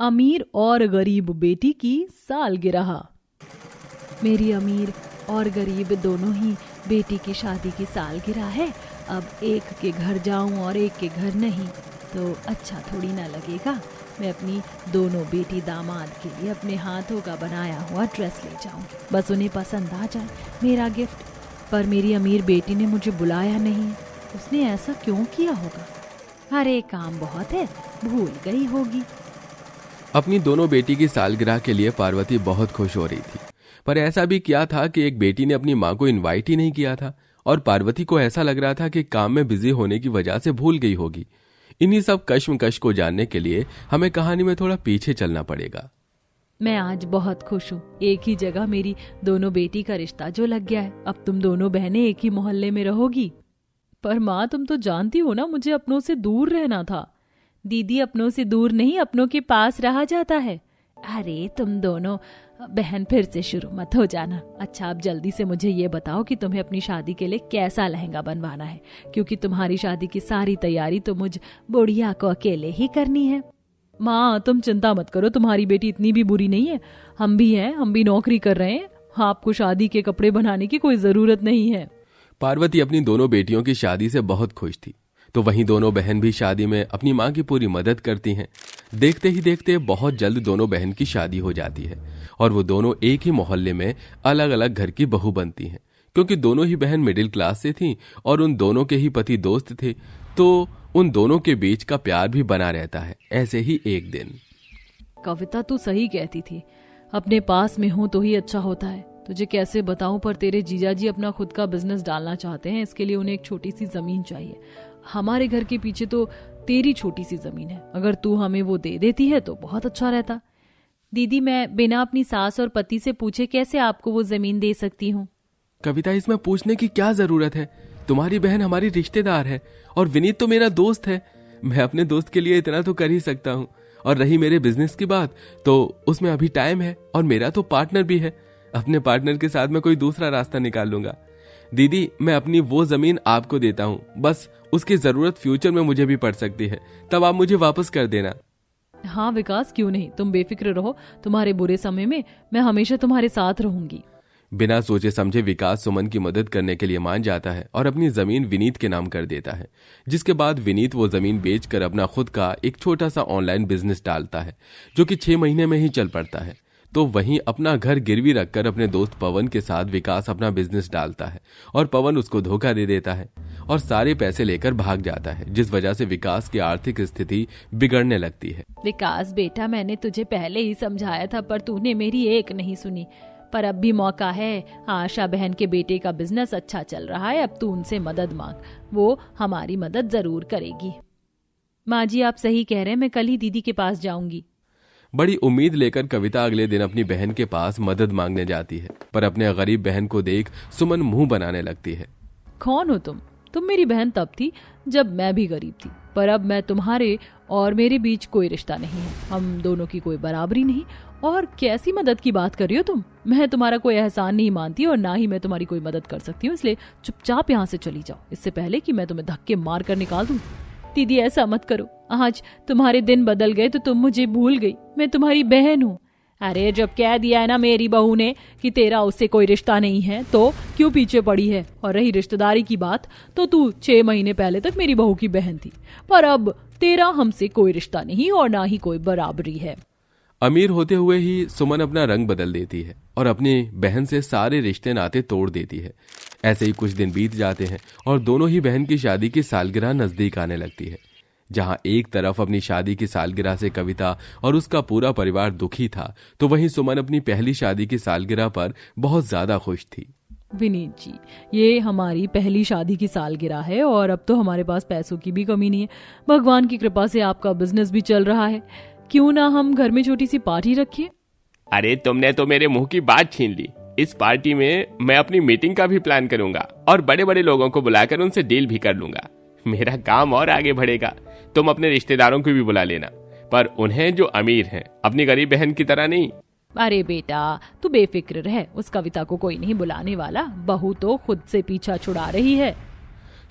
अमीर और गरीब बेटी की सालगिरह। मेरी अमीर और गरीब दोनों ही बेटी की शादी की सालगिरह है। अब एक के घर जाऊं और एक के घर नहीं तो अच्छा थोड़ी ना लगेगा। मैं अपनी दोनों बेटी दामाद के लिए अपने हाथों का बनाया हुआ ड्रेस ले जाऊंगी, बस उन्हें पसंद आ जाए मेरा गिफ्ट। पर मेरी अमीर बेटी ने मुझे बुलाया नहीं। उसने ऐसा क्यों किया होगा? अरे काम बहुत है, भूल गई होगी। अपनी दोनों बेटी की सालगिरह के लिए पार्वती बहुत खुश हो रही थी, पर ऐसा भी क्या था कि एक बेटी ने अपनी माँ को इनवाइट ही नहीं किया था और पार्वती को ऐसा लग रहा था कि काम में बिजी होने की वजह से भूल गई होगी। इन्हीं सब कश्मकश को जानने के लिए हमें कहानी में थोड़ा पीछे चलना पड़ेगा। मैं आज बहुत खुश हूँ। एक ही जगह मेरी दोनों बेटी का रिश्ता जो लग गया है। अब तुम दोनों बहनें एक ही मोहल्ले में रहोगी। पर माँ, तुम तो जानती हो ना, मुझे अपनों से दूर रहना था। दीदी, अपनों से दूर नहीं, अपनों के पास रहा जाता है। अरे तुम दोनों बहन फिर से शुरू मत हो जाना। अच्छा, अब जल्दी से मुझे ये बताओ कि तुम्हें अपनी शादी के लिए कैसा लहंगा बनवाना है, क्योंकि तुम्हारी शादी की सारी तैयारी तो मुझ बुढ़िया को अकेले ही करनी है। माँ, तुम चिंता मत करो, तुम्हारी बेटी इतनी भी बुरी नहीं है। हम भी हैं, हम भी नौकरी कर रहे हैं। आपको शादी के कपड़े बनाने की कोई जरूरत नहीं है। पार्वती अपनी दोनों बेटियों की शादी से बहुत खुश थी, तो वहीं दोनों बहन भी शादी में अपनी माँ की पूरी मदद करती हैं। देखते ही देखते बहुत जल्द दोनों बहन की शादी हो जाती है और वो दोनों एक ही मोहल्ले में अलग अलग घर की बहू बनती हैं। क्योंकि दोनों ही बहन मिडिल क्लास से थीं और उन दोनों के ही पति दोस्त थे, तो उन दोनों के बीच का प्यार भी बना रहता है। ऐसे ही एक दिन, कविता, तू सही कहती थी, अपने पास में हो तो ही अच्छा होता है। तुझे कैसे बताऊं, पर तेरे जीजाजी अपना खुद का बिजनेस डालना चाहते हैं। इसके लिए उन्हें एक छोटी सी जमीन चाहिए। हमारे घर के पीछे तो तेरी छोटी सी जमीन है, अगर तू हमें वो दे देती है तो बहुत अच्छा रहता। दीदी, मैं बिना अपनी सास और पति से पूछे कैसे आपको वो जमीन दे सकती हूँ? कविता, इसमें पूछने की क्या जरूरत है? तुम्हारी बहन हमारी रिश्तेदार है और विनीत तो मेरा दोस्त है। मैं अपने दोस्त के लिए इतना तो कर ही सकता हूँ। और रही मेरे बिजनेस की बात, तो उसमें अभी टाइम है और मेरा तो पार्टनर भी है। अपने पार्टनर के साथ मैं कोई दूसरा रास्ता निकाल लूंगा। दीदी, मैं अपनी वो जमीन आपको देता हूँ, बस उसकी जरूरत फ्यूचर में मुझे भी पड़ सकती है, तब आप मुझे वापस कर देना। हाँ विकास, क्यों नहीं, तुम बेफिक्र रहो। तुम्हारे बुरे समय में मैं हमेशा तुम्हारे साथ रहूंगी। बिना सोचे समझे विकास सुमन की मदद करने के लिए मान जाता है और अपनी जमीन विनीत के नाम कर देता है। जिसके बाद विनीत वो जमीन बेचकर अपना खुद का एक छोटा सा ऑनलाइन बिजनेस डालता है, जो कि 6 महीने में ही चल पड़ता है। तो वहीं अपना घर गिरवी रखकर अपने दोस्त पवन के साथ विकास अपना बिजनेस डालता है और पवन उसको धोखा दे देता है और सारे पैसे लेकर भाग जाता है, जिस वजह से विकास की आर्थिक स्थिति बिगड़ने लगती है। विकास बेटा, मैंने तुझे पहले ही समझाया था, पर तूने मेरी एक नहीं सुनी। पर अब भी मौका है। आशा बहन के बेटे का बिजनेस अच्छा चल रहा है, अब तू उनसे मदद मांग, वो हमारी मदद जरूर करेगी। माँ जी, आप सही कह रहे हैं, मैं कल ही दीदी के पास जाऊंगी। बड़ी उम्मीद लेकर कविता अगले दिन अपनी बहन के पास मदद मांगने जाती है, पर अपने गरीब बहन को देख सुमन मुंह बनाने लगती है। कौन हो तुम? तुम मेरी बहन तब थी जब मैं भी गरीब थी, पर अब मैं तुम्हारे और मेरे बीच कोई रिश्ता नहीं है। हम दोनों की कोई बराबरी नहीं। और कैसी मदद की बात कर रही हो तुम? मैं तुम्हारा कोई एहसान नहीं मानती और ना ही मैं तुम्हारी कोई मदद कर सकती हूँ, इसलिए चुपचाप यहाँ से चली जाओ, इससे पहले कि मैं तुम्हें धक्के मार कर निकाल दूँ। दीदी, ऐसा मत करो। आज तुम्हारे दिन बदल गए तो तुम मुझे भूल गई। मैं तुम्हारी बहन हूँ। अरे जब कह दिया है ना मेरी बहू ने कि तेरा उससे कोई रिश्ता नहीं है, तो क्यों पीछे पड़ी है? और रही रिश्तेदारी की बात, तो तू 6 महीने पहले तक मेरी बहू की बहन थी, पर अब तेरा हमसे कोई रिश्ता नहीं और ना ही कोई बराबरी है। अमीर होते हुए ही सुमन अपना रंग बदल देती है और अपनी बहन से सारे रिश्ते नाते तोड़ देती है। ऐसे ही कुछ दिन बीत जाते हैं और दोनों ही बहन की शादी की सालगिरह नजदीक आने लगती है। जहां एक तरफ अपनी शादी की सालगिरह से कविता और उसका पूरा परिवार दुखी था, तो वहीं सुमन अपनी पहली शादी की सालगिरह पर बहुत ज्यादा खुश थी। विनीत जी, ये हमारी पहली शादी की सालगिरह है और अब तो हमारे पास पैसों की भी कमी नहीं है। भगवान की कृपा से आपका बिजनेस भी चल रहा है। क्यों ना हम घर में छोटी सी पार्टी रखें? अरे तुमने तो मेरे मुंह की बात छीन ली। इस पार्टी में मैं अपनी मीटिंग का भी प्लान करूंगा और बड़े बड़े लोगों को बुलाकर उनसे डील भी कर लूंगा। मेरा काम और आगे बढ़ेगा। तुम अपने रिश्तेदारों को भी बुला लेना, पर उन्हें जो अमीर हैं, अपनी गरीब बहन की तरह नहीं। अरे बेटा, तू बेफिक्र रह, उस कविता को कोई नहीं बुलाने वाला। बहू तो खुद से पीछा छुड़ा रही है।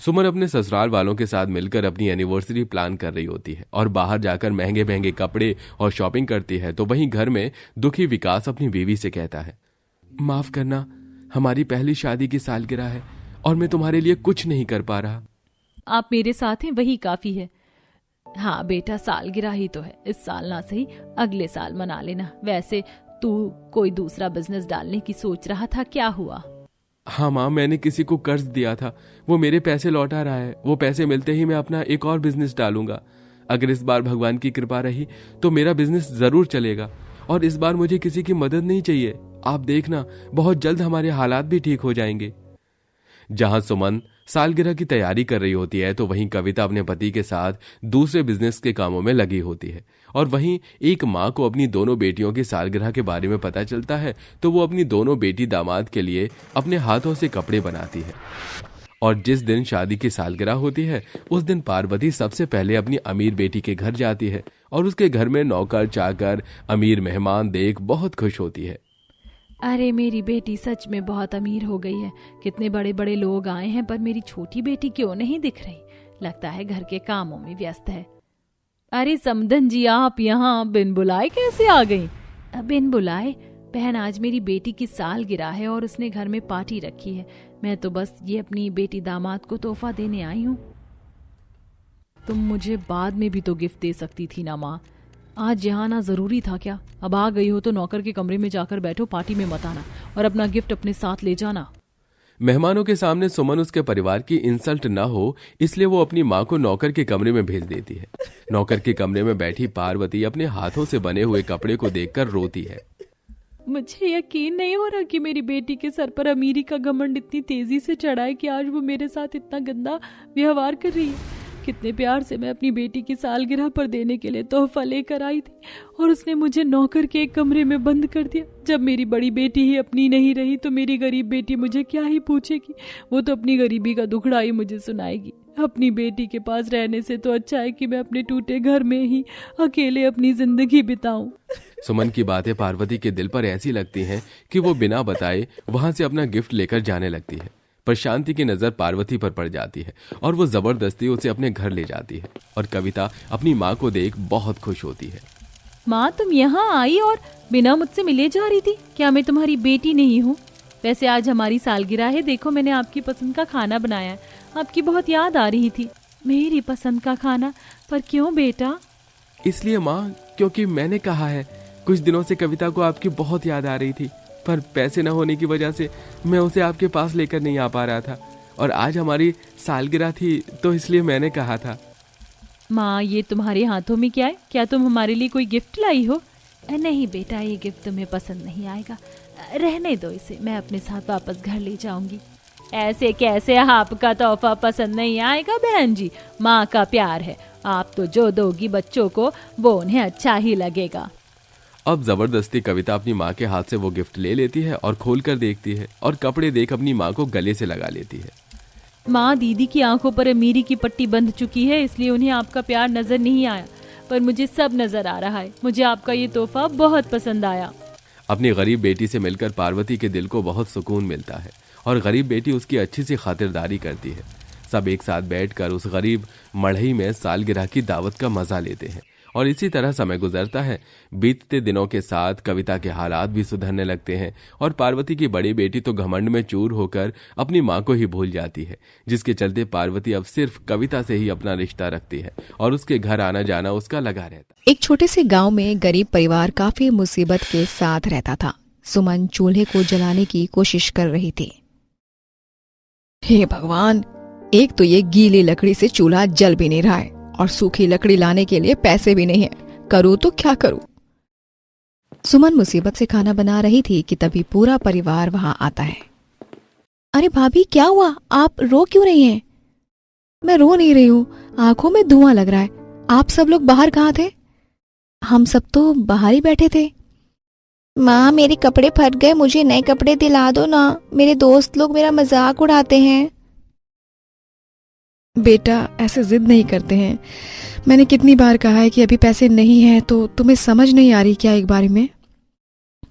सुमन अपने ससुराल वालों के साथ मिलकर अपनी एनिवर्सरी प्लान कर रही होती है और बाहर जाकर महंगे महंगे कपड़े और शॉपिंग करती है। तो वहीं घर में दुखी विकास अपनी बीवी से कहता है, माफ करना, हमारी पहली शादी की सालगिरह है और मैं तुम्हारे लिए कुछ नहीं कर पा रहा। आप मेरे साथ हैं वही काफी है। हाँ बेटा, सालगिरह ही तो है, इस साल ना सही अगले साल मना लेना। वैसे तू कोई दूसरा बिजनेस डालने की सोच रहा था, क्या हुआ? हाँ माँ, मैंने किसी को कर्ज दिया था, वो मेरे पैसे लौटा रहा है। वो पैसे मिलते ही मैं अपना एक और बिजनेस डालूंगा। अगर इस बार भगवान की कृपा रही तो मेरा बिजनेस जरूर चलेगा और इस बार मुझे किसी की मदद नहीं चाहिए। आप देखना, बहुत जल्द हमारे हालात भी ठीक हो जाएंगे। जहां सुमन सालगिरह की तैयारी कर रही होती है तो वहीं कविता अपने पति के साथ दूसरे बिजनेस के कामों में लगी होती है। और वहीं एक माँ को अपनी दोनों बेटियों की सालगिरह के बारे में पता चलता है तो वो अपनी दोनों बेटी दामाद के लिए अपने हाथों से कपड़े बनाती है। और जिस दिन शादी की सालगिरह होती है उस दिन पार्वती सबसे पहले अपनी अमीर बेटी के घर जाती है और उसके घर में नौकर चाकर अमीर मेहमान देख बहुत खुश होती है। अरे मेरी बेटी सच में बहुत अमीर हो गई है। कितने बड़े बड़े लोग आए हैं पर मेरी छोटी बेटी क्यों नहीं दिख रही? लगता है घर के कामों में व्यस्त है। अरे समधन जी, आप यहाँ बिन बुलाए कैसे आ गई? बिन बुलाए? बहन, आज मेरी बेटी की सालगिरह है और उसने घर में पार्टी रखी है। मैं तो बस ये अपनी बेटी दामाद को तोहफा देने आई हूँ। तुम मुझे बाद में भी तो गिफ्ट दे सकती थी ना माँ। आज यहाँ आना जरूरी था क्या? अब आ गई हो तो नौकर के कमरे में जाकर बैठो, पार्टी में मत आना और अपना गिफ्ट अपने साथ ले जाना। मेहमानों के सामने सुमन उसके परिवार की इंसल्ट न हो इसलिए वो अपनी माँ को नौकर के कमरे में भेज देती है। नौकर के कमरे में बैठी पार्वती अपने हाथों से बने हुए कपड़े को देखकर रोती है। मुझे यकीन नहीं हो रहा कि मेरी बेटी के सर पर अमीरी का घमंड इतनी तेजी से चढ़ा है कि आज वो मेरे साथ इतना गंदा व्यवहार कर रही है। कितने प्यार से मैं अपनी बेटी की सालगिरह पर देने के लिए तोहफा लेकर आई थी और उसने मुझे नौकर के एक कमरे में बंद कर दिया। जब मेरी बड़ी बेटी ही अपनी नहीं रही तो मेरी गरीब बेटी मुझे क्या ही पूछेगी? वो तो अपनी गरीबी का दुखड़ा ही मुझे सुनाएगी। अपनी बेटी के पास रहने से तो अच्छा है कि मैं अपने टूटे घर में ही अकेले अपनी जिंदगी बिताऊं। सुमन की बातें पार्वती के दिल पर ऐसी लगती हैं कि वो बिना बताए वहां से अपना गिफ्ट लेकर जाने लगती है। पर शांति की नजर पार्वती पर पड़ जाती है और वो जबरदस्ती उसे अपने घर ले जाती है। और कविता अपनी माँ को देख बहुत खुश होती है। माँ, तुम यहाँ आई और बिना मुझसे मिले जा रही थी? क्या मैं तुम्हारी बेटी नहीं हूँ? वैसे आज हमारी सालगिरह है, देखो मैंने आपकी पसंद का खाना बनाया है। आपकी बहुत याद आ रही थी। मेरी पसंद का खाना? पर क्यों बेटा? इसलिए माँ, क्योंकि मैंने कहा है कुछ दिनों से कविता को आपकी बहुत याद आ रही थी, पर पैसे न होने की वजह से मैं उसे आपके पास लेकर नहीं आ पा रहा था और आज हमारी सालगिरह थी तो इसलिए मैंने कहा था। माँ, ये तुम्हारे हाथों में क्या है? क्या तुम हमारे लिए कोई गिफ्ट लाई हो? नहीं बेटा, ये गिफ्ट तुम्हें पसंद नहीं आएगा, रहने दो इसे, मैं अपने साथ वापस घर ले जाऊंगी। ऐसे कैसे आपका तोहफा पसंद नहीं आएगा बहन जी? माँ का प्यार है, आप तो जो दोगी बच्चों को वो उन्हें अच्छा ही लगेगा। अब जबरदस्ती कविता अपनी माँ के हाथ से वो गिफ्ट ले लेती है और खोलकर देखती है और कपड़े देख अपनी माँ को गले से लगा लेती है। माँ, दीदी की आंखों पर अमीरी की पट्टी बंध चुकी है इसलिए उन्हें आपका प्यार नजर नहीं आया, पर मुझे सब नजर आ रहा है। मुझे आपका ये तोहफा बहुत पसंद आया। अपनी गरीब बेटी से मिलकर पार्वती के दिल को बहुत सुकून मिलता है और गरीब बेटी उसकी अच्छी सी खातिरदारी करती है। सब एक साथ बैठकर उस गरीब मढ़ई में सालगिरह की दावत का मजा लेते हैं और इसी तरह समय गुजरता है। बीतते दिनों के साथ कविता के हालात भी सुधरने लगते हैं और पार्वती की बड़ी बेटी तो घमंड में चूर होकर अपनी माँ को ही भूल जाती है, जिसके चलते पार्वती अब सिर्फ कविता से ही अपना रिश्ता रखती है और उसके घर आना जाना उसका लगा रहता है। एक छोटे से गांव में गरीब परिवार काफी मुसीबत के साथ रहता था। सुमन चूल्हे को जलाने की कोशिश कर रही थी। हे भगवान, एक तो ये गीली लकड़ी से चूल्हा जल भी नहीं रहा है और सूखी लकड़ी लाने के लिए पैसे भी नहीं है, करूँ तो क्या करूँ? सुमन मुसीबत से खाना बना रही थी कि तभी पूरा परिवार वहां आता है। अरे भाभी, क्या हुआ? आप रो क्यों रही हैं? मैं रो नहीं रही हूँ, आंखों में धुआं लग रहा है। आप सब लोग बाहर कहाँ थे? हम सब तो बाहर ही बैठे थे। माँ, मेरे कपड़े फट गए, मुझे नए कपड़े दिला दो ना, मेरे दोस्त लोग मेरा मजाक उड़ाते हैं। बेटा, ऐसे जिद नहीं करते हैं। मैंने कितनी बार कहा है कि अभी पैसे नहीं हैं, तो तुम्हें समझ नहीं आ रही क्या एक बारी में?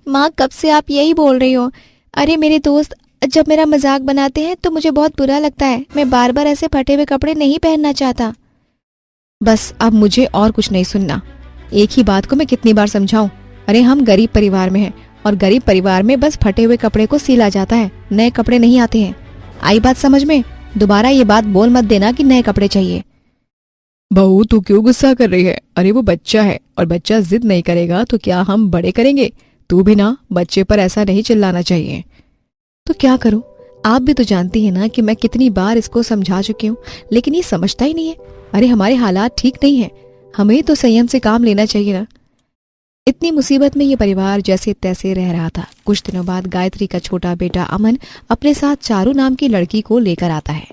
माँ, कब से आप यही बोल रही हो? अरे मेरे दोस्त जब मेरा मजाक बनाते हैं तो मुझे बहुत बुरा लगता है। मैं बार बार ऐसे फटे हुए कपड़े नहीं पहनना चाहता। बस अब मुझे और कुछ नहीं सुनना। एक ही बात को मैं कितनी बार समझाऊं? अरे हम गरीब परिवार में हैं और गरीब परिवार में बस फटे हुए कपड़े को सिला जाता है, नए कपड़े नहीं आते हैं। आई बात समझ में? दोबारा ये बात बोल मत देना कि नए कपड़े चाहिए। बहू तू क्यों गुस्सा कर रही है? अरे वो बच्चा है और बच्चा जिद नहीं करेगा तो क्या हम बड़े करेंगे? तू भी ना बच्चे पर ऐसा नहीं चिल्लाना चाहिए। तो क्या करूं? आप भी तो जानती है ना कि मैं कितनी बार इसको समझा चुकी हूँ, लेकिन ये समझता ही नहीं है। अरे हमारे हालात ठीक नहीं है, हमें तो संयम से काम लेना चाहिए ना। इतनी मुसीबत में ये परिवार जैसे तैसे रह रहा था। कुछ दिनों बाद गायत्री का छोटा बेटा अमन अपने साथ चारू नाम की लड़की को लेकर आता है।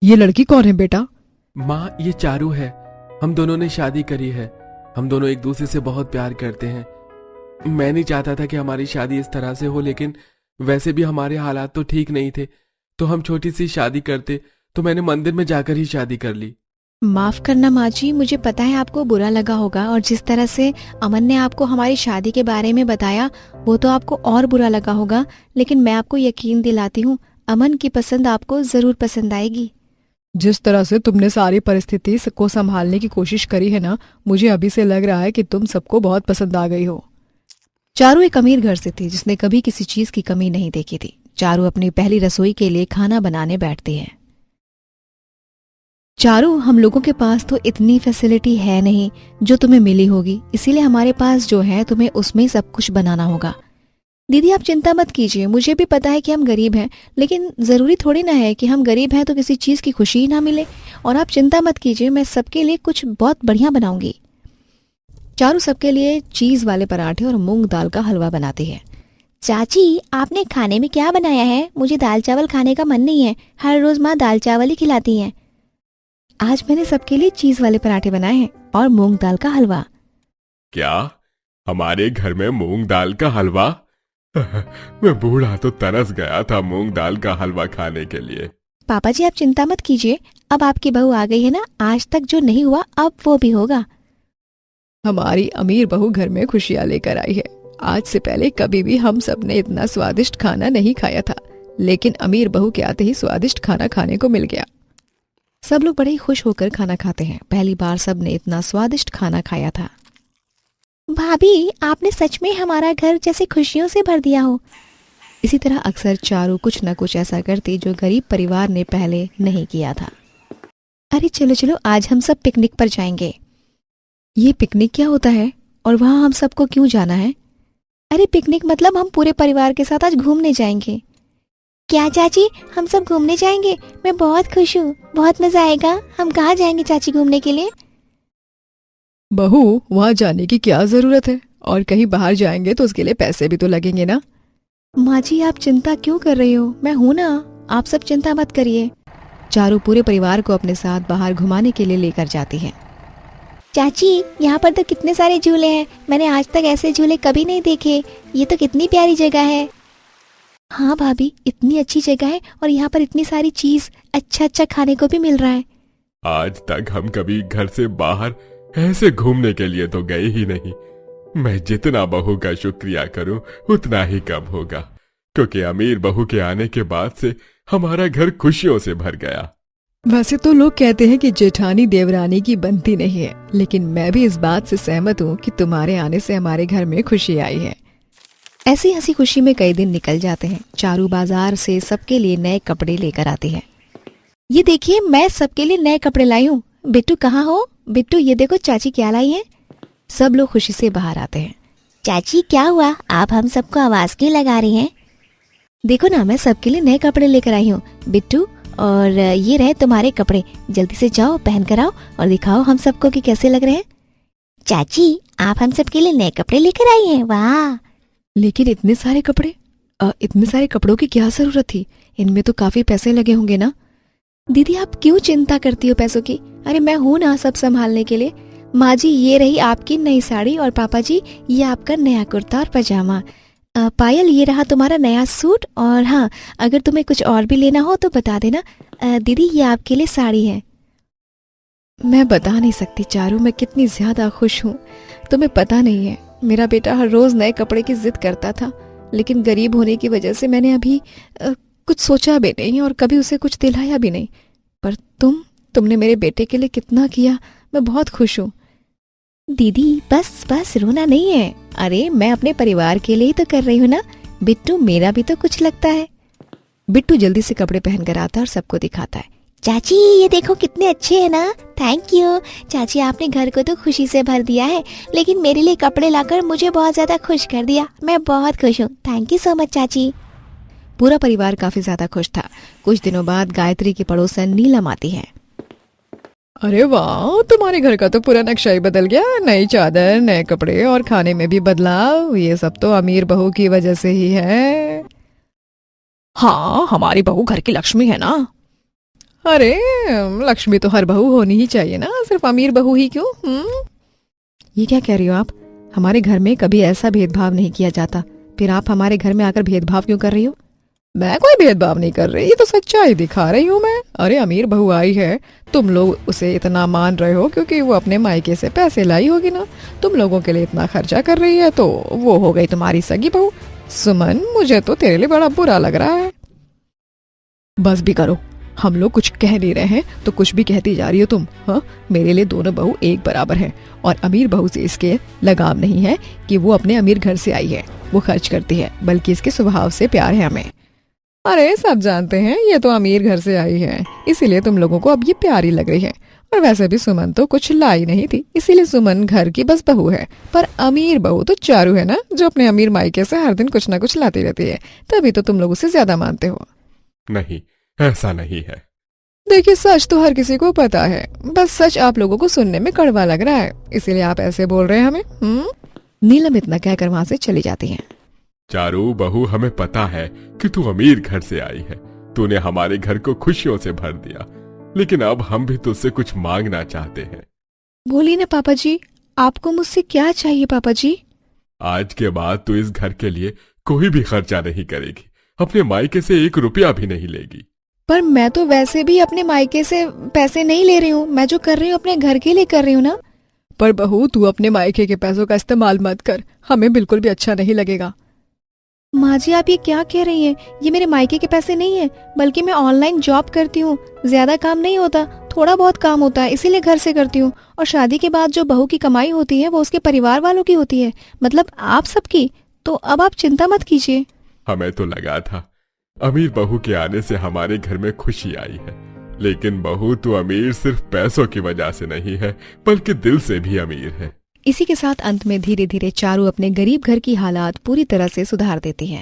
ये लड़की कौन है बेटा? माँ, ये चारू है। हम दोनों ने शादी करी है। हम दोनों एक दूसरे से बहुत प्यार करते हैं। मैं नहीं चाहता था कि हमारी शादी इस तरह से हो, लेकिन वैसे भी हमारे हालात तो ठीक नहीं थे, तो हम छोटी सी शादी करते, तो मैंने मंदिर में जाकर ही शादी कर ली। माफ करना माँ जी, मुझे पता है आपको बुरा लगा होगा और जिस तरह से अमन ने आपको हमारी शादी के बारे में बताया वो तो आपको और बुरा लगा होगा, लेकिन मैं आपको यकीन दिलाती हूँ अमन की पसंद आपको जरूर पसंद आएगी। जिस तरह से तुमने सारी परिस्थिति को संभालने की कोशिश करी है ना, मुझे अभी से लग रहा है कि तुम सबको बहुत पसंद आ गई हो। चारू एक अमीर घर से थी जिसने कभी किसी चीज की कमी नहीं देखी थी। चारू अपनी पहली रसोई के लिए खाना बनाने बैठती है। चारू, हम लोगों के पास तो इतनी फैसिलिटी है नहीं जो तुम्हें मिली होगी, इसीलिए हमारे पास जो है तुम्हें उसमें सब कुछ बनाना होगा। दीदी आप चिंता मत कीजिए, मुझे भी पता है कि हम गरीब हैं, लेकिन जरूरी थोड़ी ना है कि हम गरीब हैं तो किसी चीज की खुशी ही ना मिले। और आप चिंता मत कीजिए, मैं सबके लिए कुछ बहुत बढ़िया बनाऊंगी। चारू सबके लिए चीज वाले पराठे और मूंग दाल का हलवा बनाती है। चाची आपने खाने में क्या बनाया है? मुझे दाल चावल खाने का मन नहीं है, हर रोज माँ दाल चावल ही खिलाती हैं। आज मैंने सबके लिए चीज वाले पराठे बनाए हैं और मूंग दाल का हलवा। क्या हमारे घर में मूंग दाल का हलवा? मैं बूढ़ा तो तरस गया था मूंग दाल का हलवा खाने के लिए। पापा जी आप चिंता मत कीजिए, अब आपकी बहू आ गई है ना, आज तक जो नहीं हुआ अब वो भी होगा। हमारी अमीर बहू घर में खुशियां लेकर आई है। आज से पहले कभी भी हम सब ने इतना स्वादिष्ट खाना नहीं खाया था, लेकिन अमीर बहू के आते ही स्वादिष्ट खाना खाने को मिल गया। सब लोग बड़े ही खुश होकर खाना खाते हैं। पहली बार सब ने इतना स्वादिष्ट खाना खाया था। भाभी आपने सच में हमारा घर जैसे खुशियों से भर दिया हो। इसी तरह अक्सर चारू कुछ न कुछ ऐसा करती जो गरीब परिवार ने पहले नहीं किया था। अरे चलो चलो आज हम सब पिकनिक पर जाएंगे। ये पिकनिक क्या होता है और वहाँ हम सबको क्यों जाना है? अरे पिकनिक मतलब हम पूरे परिवार के साथ आज घूमने जाएंगे। क्या चाची हम सब घूमने जाएंगे? मैं बहुत खुश हूँ, बहुत मजा आएगा। हम कहाँ जाएंगे चाची घूमने के लिए? बहू वहाँ जाने की क्या जरूरत है, और कहीं बाहर जाएंगे तो उसके लिए पैसे भी तो लगेंगे ना। माँ जी आप चिंता क्यों कर रही हो, मैं हूं ना, आप सब चिंता मत करिए। चारू पूरे परिवार को अपने साथ बाहर घुमाने के लिए लेकर जाती है। चाची यहाँ पर तो कितने सारे झूले हैं, मैंने आज तक ऐसे झूले कभी नहीं देखे। ये तो कितनी प्यारी जगह है। हाँ भाभी इतनी अच्छी जगह है और यहाँ पर इतनी सारी चीज अच्छा खाने को भी मिल रहा है। आज तक हम कभी घर से बाहर ऐसे घूमने के लिए तो गए ही नहीं। मैं जितना बहू का शुक्रिया करूं उतना ही कम होगा, क्योंकि अमीर बहू के आने के बाद से हमारा घर खुशियों से भर गया। वैसे तो लोग कहते हैं कि जेठानी देवरानी की बनती नहीं है, लेकिन मैं भी इस बात से सहमत हूँ कि तुम्हारे आने से हमारे घर में खुशी आई है। ऐसी हंसी खुशी में कई दिन निकल जाते हैं। चारू बाजार से सबके लिए नए कपड़े लेकर आती है। ये देखिए मैं सबके लिए नए कपड़े लाई हूँ। बिट्टू कहाँ हो? बिट्टू ये देखो चाची क्या लाई है। सब लोग खुशी से बाहर आते हैं। चाची क्या हुआ, आप हम सबको आवाज क्यों लगा रही हैं? देखो ना मैं सबके लिए नए कपड़े लेकर आई हूँ बिट्टू, और ये रहे तुम्हारे कपड़े, जल्दी से जाओ पहन कर आओ और दिखाओ हम सबको कि कैसे लग रहे हैं। चाची आप हम सबके लिए नए कपड़े लेकर आई हैं, वाह। लेकिन इतने सारे कपड़े, इतने सारे कपड़ों की क्या जरूरत थी? इनमें तो काफी पैसे लगे होंगे ना। दीदी आप क्यों चिंता करती हो पैसों की? अरे मैं हूं ना सब संभालने के लिए। माँ जी ये रही आपकी नई साड़ी, और पापा जी ये आपका नया कुर्ता और पजामा। पायल ये रहा तुम्हारा नया सूट, और हाँ अगर तुम्हें कुछ और भी लेना हो तो बता देना। दीदी ये आपके लिए साड़ी है। मैं बता नहीं सकती चारू मैं कितनी ज्यादा खुश हूँ। तुम्हें पता नहीं है मेरा बेटा हर रोज नए कपड़े की जिद करता था, लेकिन गरीब होने की वजह से मैंने अभी कुछ सोचा भी नहीं और कभी उसे कुछ दिलाया भी नहीं। पर तुमने मेरे बेटे के लिए कितना किया, मैं बहुत खुश हूँ। दीदी बस बस रोना नहीं है। अरे मैं अपने परिवार के लिए ही तो कर रही हूँ ना। बिट्टू मेरा भी तो कुछ लगता है। बिट्टू जल्दी से कपड़े पहनकर आता है और सबको दिखाता है। चाची ये देखो कितने अच्छे हैं ना। थैंक यू चाची, आपने घर को तो खुशी से भर दिया है, लेकिन मेरे लिए कपड़े लाकर मुझे बहुत ज्यादा खुश कर दिया। मैं बहुत खुश हूँ। थैंक यू सो मच चाची। पूरा परिवार काफी ज्यादा खुश था। कुछ दिनों बाद गायत्री की पड़ोसन नीलम आती है। अरे वाह, तुम्हारे घर का तो पूरा नक्शा ही बदल गया। नई चादर, नए कपड़े और खाने में भी बदलाव। ये सब तो अमीर बहू की वजह से ही है। हाँ, हमारी बहू घर की लक्ष्मी है ना। अरे लक्ष्मी तो हर बहू होनी ही चाहिए ना, सिर्फ अमीर बहू ही क्यों? ये क्या कह रही हो आप? हमारे घर में कभी ऐसा भेदभाव नहीं किया जाता, फिर आप हमारे घर में आकर भेदभाव क्यों कर रही हो? मैं कोई भेदभाव नहीं कर रही, ये तो सच्चाई दिखा रही हूँ मैं। अरे अमीर बहू आई है, तुम लोग उसे इतना मान रहे हो क्योंकि वो अपने मायके से पैसे लाई होगी ना। तुम लोगों के लिए इतना खर्चा कर रही है तो वो हो गई तुम्हारी सगी बहू। सुमन, मुझे तो तेरे लिए बड़ा बुरा लग रहा है। बस भी करो, हम लोग कुछ कह नहीं रहे हैं तो कुछ भी कहती जा रही हो तुम। हाँ, मेरे लिए दोनों बहू एक बराबर हैं और अमीर बहू से इसके लगाव नहीं है कि वो अपने अमीर घर से आई है, वो खर्च करती है, बल्कि इसके स्वभाव से प्यार है हमें। अरे सब जानते हैं ये तो अमीर घर से आई है, इसीलिए तुम लोगों को अब ये प्यारी लग रही है। और वैसे भी सुमन तो कुछ लाई नहीं थी, इसीलिए सुमन घर की बस बहू है। पर अमीर बहू तो चारू है ना, जो अपने अमीर मायके से हर दिन कुछ ना कुछ लाती रहती है, तभी तो तुम लोग उसे ज्यादा मानते हो। नहीं, ऐसा नहीं है। देखिए सच तो हर किसी को पता है, बस सच आप लोगों को सुनने में कड़वा लग रहा है, इसीलिए आप ऐसे बोल रहे हैं हमें। नीलम इतना कहकर वहां से चली जाती है। चारू बहू, हमें पता है कि तू अमीर घर से आई है, तूने हमारे घर को खुशियों से भर दिया, लेकिन अब हम भी तुझसे कुछ मांगना चाहते हैं। बोलिए ना पापा जी, आपको मुझसे क्या चाहिए पापा जी? आज के बाद तू इस घर के लिए कोई भी खर्चा नहीं करेगी, अपने मायके से 1 रुपया भी नहीं लेगी। पर मैं तो वैसे भी अपने मायके से पैसे नहीं ले रही हूँ, मैं जो कर रही हूँ अपने घर के लिए कर रही हूँ ना। पर बहू तू अपने मायके के पैसों का इस्तेमाल मत कर, हमें बिल्कुल भी अच्छा नहीं लगेगा। माँ जी आप ये क्या कह रही हैं? ये मेरे मायके के पैसे नहीं है, बल्कि मैं ऑनलाइन जॉब करती हूँ, ज्यादा काम नहीं होता, थोड़ा बहुत काम होता है, इसीलिए घर से करती हूँ। और शादी के बाद जो बहू की कमाई होती है वो उसके परिवार वालों की होती है, मतलब आप सबकी। तो अब आप चिंता मत कीजिए। हमें तो लगा था अमीर बहू के आने से हमारे घर में खुशी आई है, लेकिन बहू तू अमीर सिर्फ पैसों की वजह से नहीं है, बल्कि दिल से भी अमीर है। इसी के साथ अंत में धीरे धीरे चारू अपने गरीब घर की हालात पूरी तरह से सुधार देती है।